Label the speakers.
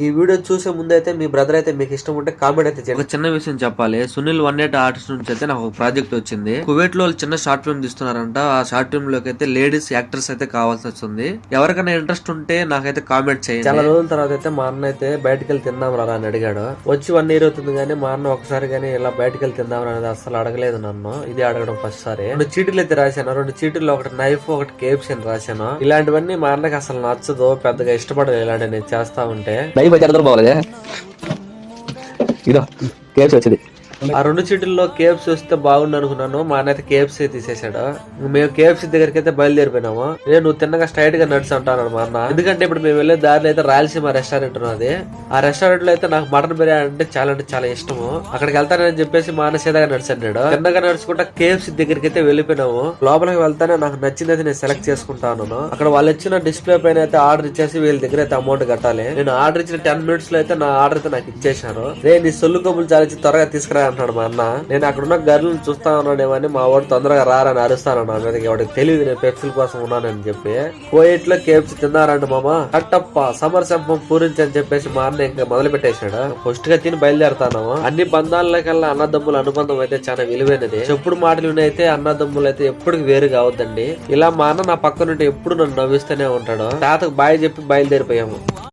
Speaker 1: ఈ వీడియో చూసే ముందు అయితే మీ బ్రదర్ అయితే మీకు ఇష్టం ఉంటే కామెంట్ అయితే చేయండి. ఒక చిన్న విషయం చెప్పాలి. సునీల్ 18 ఆర్టిస్ట్ నుంచి అయితే నాకు ఒక ప్రాజెక్ట్ వచ్చింది. కువైట్ లో చిన్న షార్ట్ ఫిల్మ్ తీస్తున్నారంట. ఆ షార్ట్ ఫిల్మ్ లోకి అయితే లేడీస్ యాక్టర్స్ అయితే కావాల్సి వస్తుంది. ఎవరికైనా ఇంట్రెస్ట్ ఉంటే నాకైతే కామెంట్ చేయండి. చాలా రోజుల తర్వాత అయితే మా అన్న అయితే బయటకు వెళ్ళి తిందాం రా అని అడిగాడు. వచ్చి 1 year అవుతుంది కానీ మా అన్న ఒకసారి కానీ ఇలా బయటకు వెళ్ళి తిందాం అనేది అసలు అడగలేదు నన్ను. ఇది అడగడం ఫస్ట్ సారి. 2 చీటీలు అయితే రాశాను. 2 చీటీల్లో ఒకటి నైఫ్ ఒకటి కేప్స్ అని రాశాను. ఇలాంటివన్నీ మా అన్నకి అసలు నచ్చదు, పెద్దగా ఇష్టపడదు ఇలాంటి నేను చేస్తా ఉంటే. ఇదో కేఎఫ్సీ వచ్చింది. ఆ 2 చీటీల్లో కేఎఫ్సీ వస్తే బాగుండు అనుకున్నాను. మా అన్న అయితే కేఎఫ్సీ తీసేశాడు. మేము కేఎఫ్సీ దగ్గరికి అయితే బయలుదేరిపోయినాము. నువ్వు తిన్నగా స్ట్రైట్ గా నడిచి అంటాను మా అన్న. ఎందుకంటే ఇప్పుడు మేము వెళ్లే దారిలో అయితే రాయలసీమ రెస్టారెంట్ ఉన్నది. ఆ రెస్టారెంట్ లో అయితే నాకు మటన్ బిర్యానీ అంటే చాలా ఇష్టము. అక్కడికి వెళ్తానని చెప్పేసి మా అన్న సీదాగా నడిచాడు. తిన్నగా నడుచుకుంటా కేఎఫ్సీ దగ్గరికి అయితే వెళ్ళిపోయినాము. లోపలికి వెళ్తానే నాకు నచ్చింది అయితే నేను సెలెక్ట్ చేసుకుంటాను. అక్కడ వాళ్ళు ఇచ్చిన డిస్ప్లే పైన అయితే ఆర్డర్ ఇచ్చేసి వీళ్ళ దగ్గర అయితే అమౌంట్ కట్టాలి. నేను ఆర్డర్ ఇచ్చిన 10 minutes లో అయితే నా ఆర్డర్ అయితే నాకు ఇచ్చేసాను. నీ సొల్లు కబులు చాలించి త్వరగా తీసుకురా అంటాడు మా అన్న. నేను అక్కడ ఉన్న గర్లను చూస్తా ఉన్నాడేమని మా వాడు తొందరగా రారని అరుస్తాను. వాడికి తెలియదు నేను పెప్సిల్ కోసం ఉన్నానని చెప్పి. కోయిట్లో కేప్స్ తిన్నారంట మామ. కట్టప్ప సమరసంపం పూరించని చెప్పేసి మా అన్న ఇంకా మొదలు పెట్టేశాడు. ఫస్ట్ గా తిని బయలుదేరుతాను. అన్ని బంధాలకల్లా అన్నదమ్ముల అనుబంధం అయితే చాలా విలువైనది. చెప్పుడు మాటలు వినైతే అన్నదమ్ములు అయితే ఎప్పుడు వేరు కావద్దండి. ఇలా మా అన్న నా పక్కనుంటే ఎప్పుడు నన్ను నవ్విస్తూనే ఉంటాడు. తాతకు బాయ్ చెప్పి బయలుదేరిపోయాము.